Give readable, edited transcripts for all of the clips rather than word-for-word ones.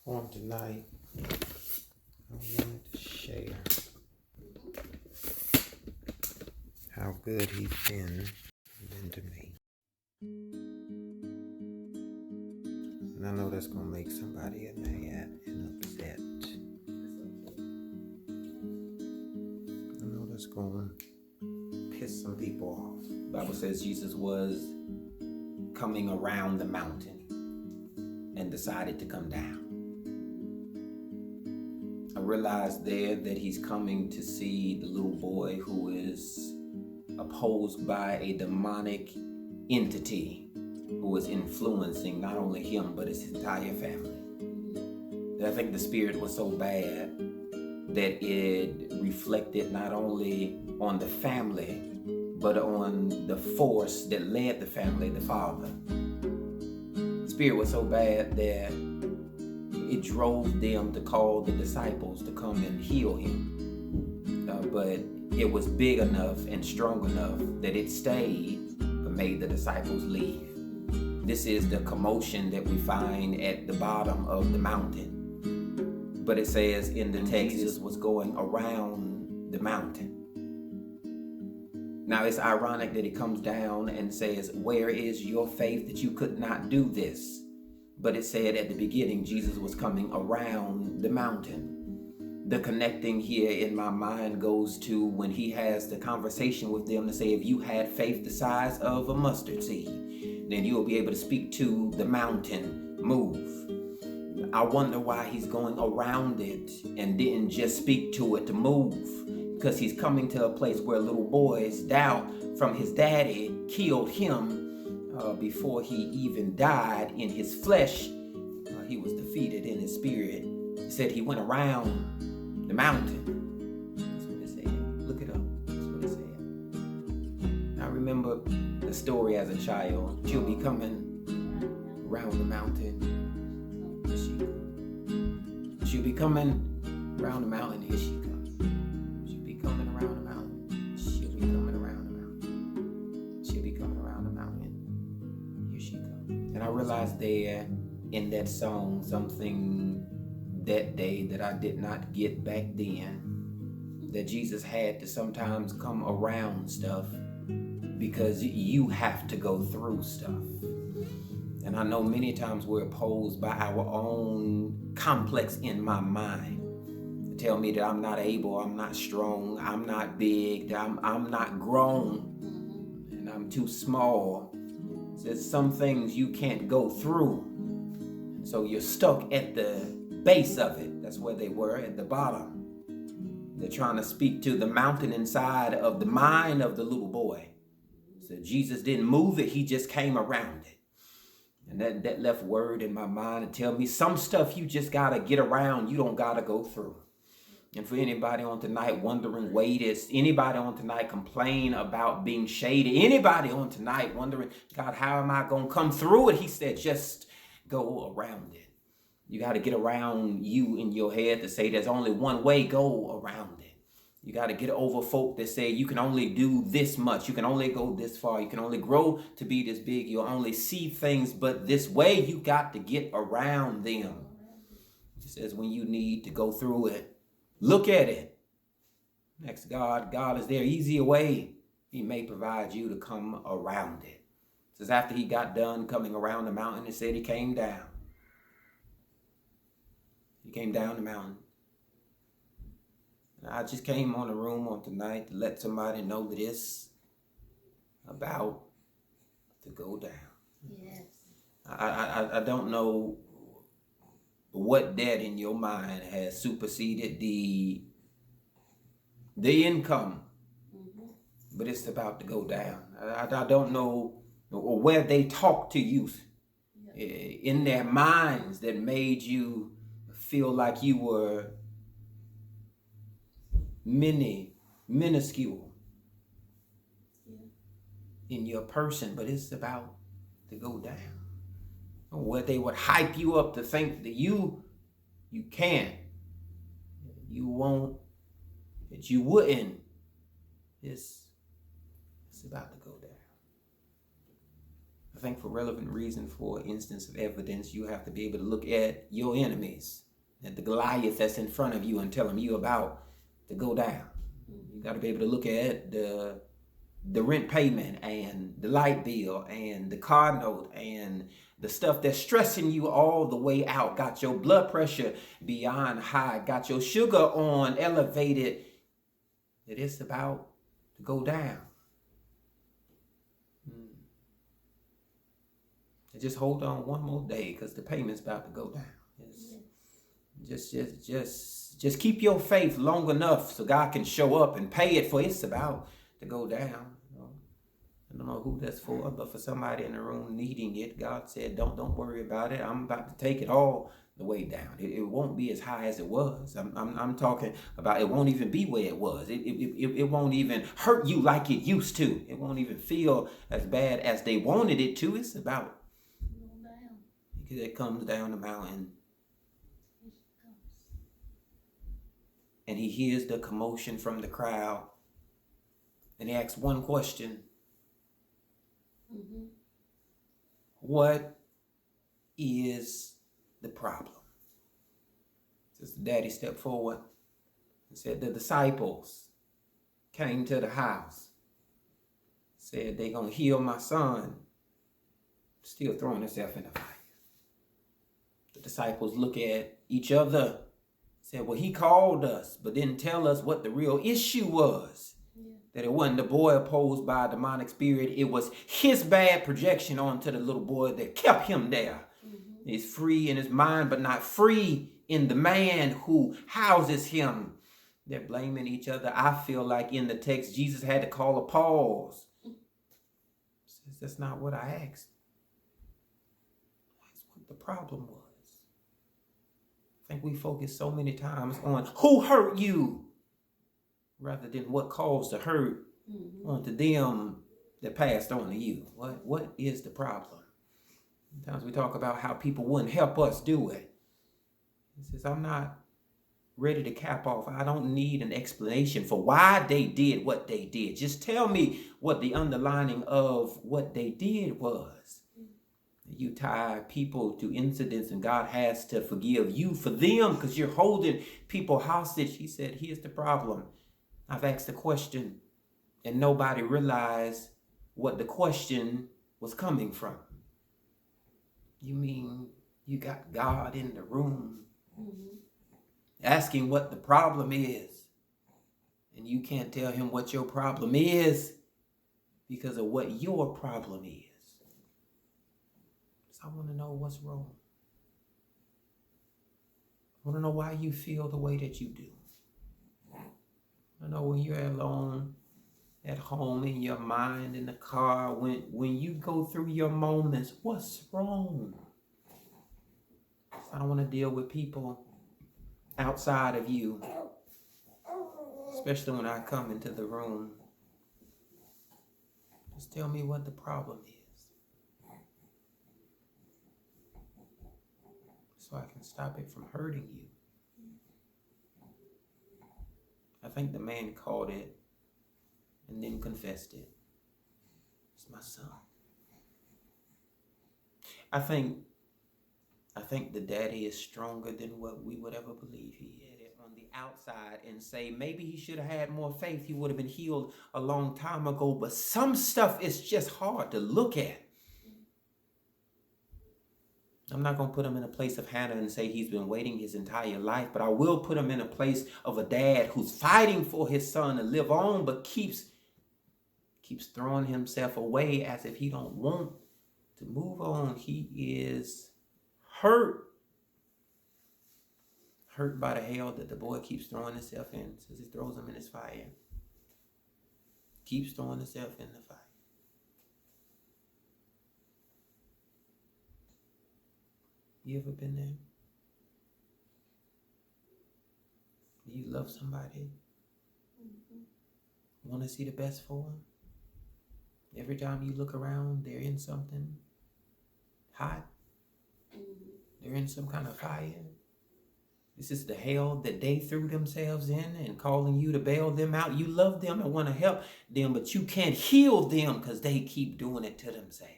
On tonight, I wanted to share how good he's been to me. And I know that's going to make somebody mad and upset. I know that's going to piss some people off. The Bible says Jesus was coming around the mountain and decided to come down. I realized there that he's coming to see the little boy who is opposed by a demonic entity who is influencing not only him but his entire family. And I think the spirit was so bad that it reflected not only on the family but on the force that led the family, the father. The spirit was so bad that it drove them to call the disciples to come and heal him. But it was big enough and strong enough that it stayed but made the disciples leave. This is the commotion that we find at the bottom of the mountain. But it says in the text, Jesus was going around the mountain. Now it's ironic that he comes down and says, "Where is your faith that you could not do this?" But it said at the beginning, Jesus was coming around the mountain. The connecting here in my mind goes to when he has the conversation with them to say, if you had faith the size of a mustard seed, then you will be able to speak to the mountain, move. I wonder why he's going around it and didn't just speak to it to move. Because he's coming to a place where a little boy's doubt from his daddy killed him before he even died in his flesh. He was defeated in his spirit. He said he went around the mountain. That's what it said. Look it up. That's what it said. I remember the story as a child. She'll be coming around the mountain. She'll be coming around the mountain. Here she comes. She'll be coming around the mountain. She'll be coming around the mountain. She'll be coming around the mountain. Here she comes. And I realized there in that song something that day that I did not get back then. That Jesus had to sometimes come around stuff because you have to go through stuff. And I know many times we're opposed by our own complex in my mind. Tell me that I'm not able, I'm not strong, I'm not big, that I'm not grown, and I'm too small. There's some things you can't go through. And so you're stuck at the base of it. That's where they were, at the bottom. They're trying to speak to the mountain inside of the mind of the little boy. So Jesus didn't move it, he just came around it. And that left word in my mind to tell me some stuff you just gotta get around, you don't gotta go through. And for anybody on tonight wondering, wait, is anybody on tonight complain about being shady? Anybody on tonight wondering, God, how am I gonna come through it? He said, just go around it. You gotta get around you in your head to say there's only one way, go around it. You got to get over folk that say you can only do this much. You can only go this far. You can only grow to be this big. You'll only see things but this way. You got to get around them. It says when you need to go through it, look at it. Next, God is there. Easier way. He may provide you to come around it. It says after he got done coming around the mountain, it said he came down. He came down the mountain. I just came on the room on tonight to let somebody know that it's about to go down. Yes. I don't know what debt in your mind has superseded the income, but it's about to go down. I don't know where they talk to you in their minds that made you feel like you were minuscule in your person, but it's about to go down. Where they would hype you up to think that you can't, you won't, that you wouldn't. It's about to go down. I think for relevant reason, for instance of evidence, you have to be able to look at your enemies, at the Goliath that's in front of you and tell them you about to go down. You got to be able to look at the rent payment and the light bill and the car note and the stuff that's stressing you all the way out, got your blood pressure beyond high, got your sugar on elevated, that it's about to go down. And just hold on one more day, because the payment's about to go down. Just keep your faith long enough so God can show up and pay it, for it's about to go down. I don't know who that's for, but for somebody in the room needing it, God said, don't worry about it. I'm about to take it all the way down. It won't be as high as it was. I'm talking about, it won't even be where it was. It won't even hurt you like it used to. It won't even feel as bad as they wanted it to. It's about, because it comes down the mountain. And he hears the commotion from the crowd. And he asks one question. What is the problem? Sister Daddy stepped forward and said, the disciples came to the house, said they're going to heal my son, still throwing himself in the fire. The disciples look at each other, said, well, he called us, but didn't tell us what the real issue was. That it wasn't the boy opposed by a demonic spirit. It was his bad projection onto the little boy that kept him there. He's free in his mind, but not free in the man who houses him. They're blaming each other. I feel like in the text, Jesus had to call a pause. Says, that's not what I asked. That's what the problem was. I think we focus so many times on who hurt you, rather than what caused the hurt onto them that passed on to you. What is the problem? Sometimes we talk about how people wouldn't help us do it. He says, I'm not ready to cap off. I don't need an explanation for why they did what they did. Just tell me what the underlining of what they did was. You tie people to incidents, and God has to forgive you for them because you're holding people hostage. He said, here's the problem. I've asked a question and nobody realized what the question was coming from. You mean you got God in the room asking what the problem is, and you can't tell him what your problem is because of what your problem is? So I want to know what's wrong. I want to know why you feel the way that you do. I know when you're alone at home, in your mind, in the car, when you go through your moments, what's wrong? So I don't want to deal with people outside of you, especially when I come into the room. Just tell me what the problem is, so I can stop it from hurting you. I think the man caught it and then confessed it. It's my son. I think the daddy is stronger than what we would ever believe he is. On the outside and say maybe he should have had more faith, he would have been healed a long time ago. But some stuff is just hard to look at. I'm not going to put him in a place of Hannah and say he's been waiting his entire life, but I will put him in a place of a dad who's fighting for his son to live on, but keeps throwing himself away as if he don't want to move on. He is hurt by the hell that the boy keeps throwing himself in. Says he throws him in his fire. Keeps throwing himself in the fire. You ever been there? You love somebody, want to see the best for them. Every time you look around, they're in something hot. They're in some kind of fire. This is the hell that they threw themselves in, and calling you to bail them out. You love them and want to help them, but you can't heal them because they keep doing it to themselves.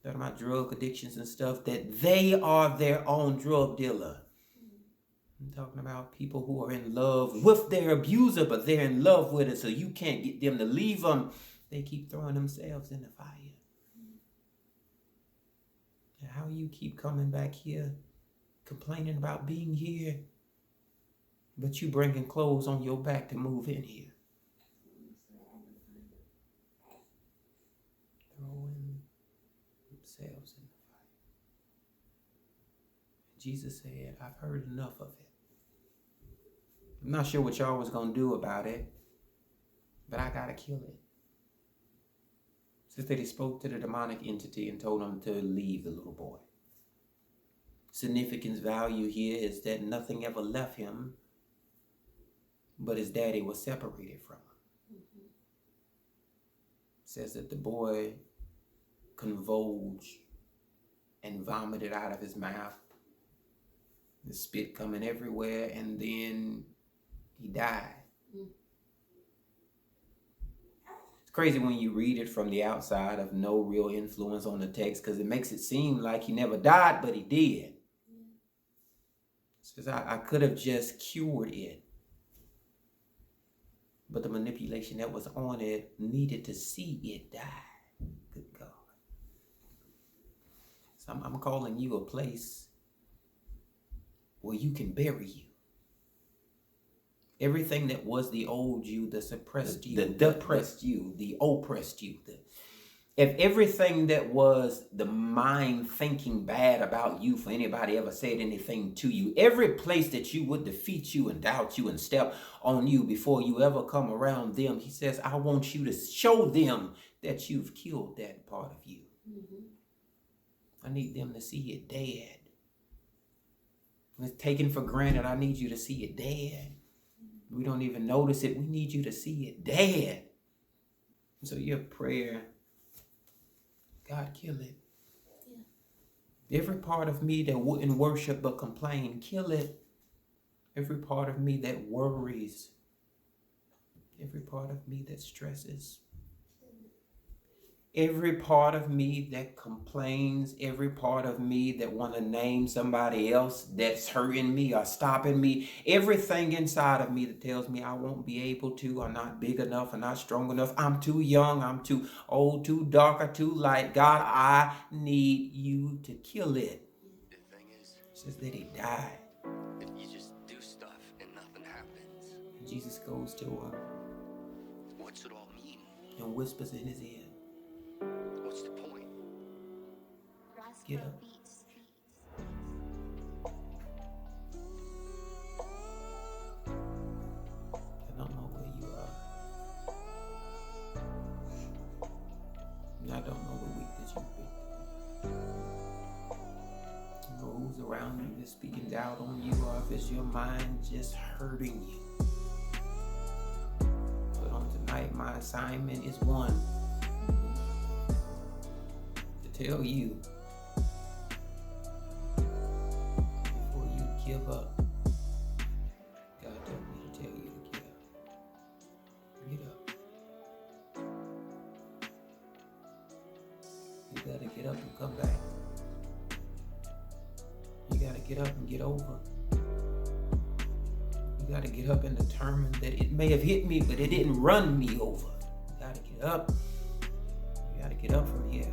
talking about drug addictions and stuff, that they are their own drug dealer. I'm talking about people who are in love with their abuser, but they're in love with it, so you can't get them to leave them. They keep throwing themselves in the fire. And how you keep coming back here, complaining about being here, but you bringing clothes on your back to move in here. Throwing themselves in the fire. Jesus said, I've heard enough of it. I'm not sure what y'all was going to do about it, but I got to kill it. It says that he spoke to the demonic entity and told him to leave the little boy. Significance value here is that nothing ever left him, but his daddy was separated from him. Mm-hmm. It says that the boy convulsed and vomited out of his mouth, the spit coming everywhere, and then he died. It's crazy when you read it from the outside of no real influence on the text, because it makes it seem like he never died, but he did. It says, I could have just cured it, but the manipulation that was on it needed to see it die. Good God. So I'm calling you a place where you can bury you. Everything that was the old you, the suppressed you, the depressed you, the oppressed you. If everything that was the mind thinking bad about you for anybody ever said anything to you, every place that you would defeat you and doubt you and step on you before you ever come around them, he says, I want you to show them that you've killed that part of you. Mm-hmm. I need them to see it dead. It's taken for granted. I need you to see it dead. We don't even notice it. We need you to see it dead. So your prayer, God, kill it. Yeah. Every part of me that wouldn't worship but complain, kill it. Every part of me that worries, every part of me that stresses, every part of me that complains, every part of me that want to name somebody else that's hurting me or stopping me, everything inside of me that tells me I won't be able to, I'm not big enough, I'm not strong enough, I'm too young, I'm too old, too dark, or too light. God, I need you to kill it. The thing is, it says that he died. If you just do stuff and nothing happens, and Jesus goes to him. What's it all mean? And whispers in his ear. What's the point? Get up. I don't know where you are. And I don't know the week that you've been. I don't know who's around you that's speaking doubt on you, or if it's your mind just hurting you. But on tonight, my assignment is one. Tell you before you give up. God told me to tell you to get up. Get up. You gotta get up and come back. You gotta get up and get over. You gotta get up and determine that it may have hit me, but it didn't run me over. You gotta get up. You gotta get up from here.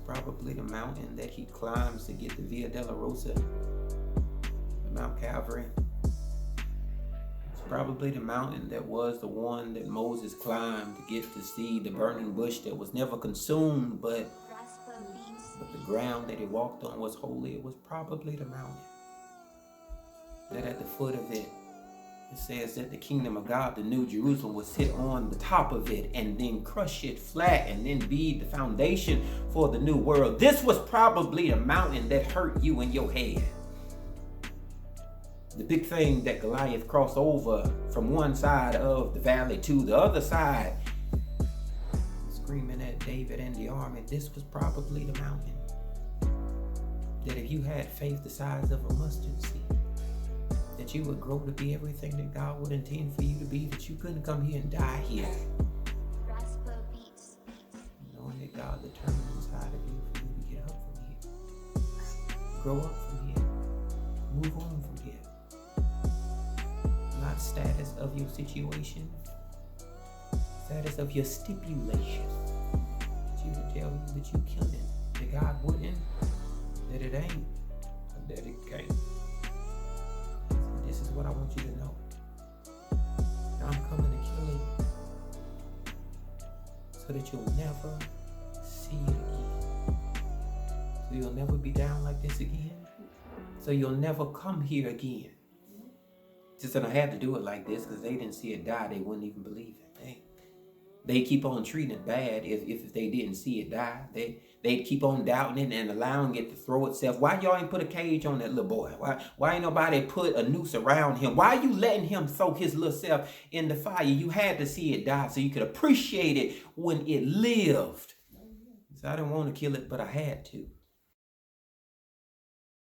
Probably the mountain that he climbs to get to Via Dolorosa, Mount Calvary. It's probably the mountain that was the one that Moses climbed to get to see the burning bush that was never consumed, but the ground that he walked on was holy. It was probably the mountain that at the foot of it, it says that the kingdom of God, the New Jerusalem, would sit on the top of it and then crush it flat and then be the foundation for the new world. This was probably the mountain that hurt you in your head. The big thing that Goliath crossed over from one side of the valley to the other side, screaming at David and the army. This was probably the mountain that if you had faith the size of a mustard seed, that you would grow to be everything that God would intend for you to be, that you couldn't come here and die here. determined inside of you for you to get up from here. Grow up from here. Move on from here. Not status of your situation, status of your stipulation. She would tell you that you killed it, that God wouldn't, that it ain't, or that it can't. So this is what I want you to know. I'm coming to kill it so that you'll never see it again. So you'll never be down like this again. So you'll never come here again. Just that I had to do it like this because they didn't see it die. They wouldn't even believe it. They keep on treating it bad if they didn't see it die. They'd keep on doubting it and allowing it to throw itself. Why y'all ain't put a cage on that little boy? Why ain't nobody put a noose around him? Why you letting him throw his little self in the fire? You had to see it die so you could appreciate it when it lived. So I didn't want to kill it, but I had to.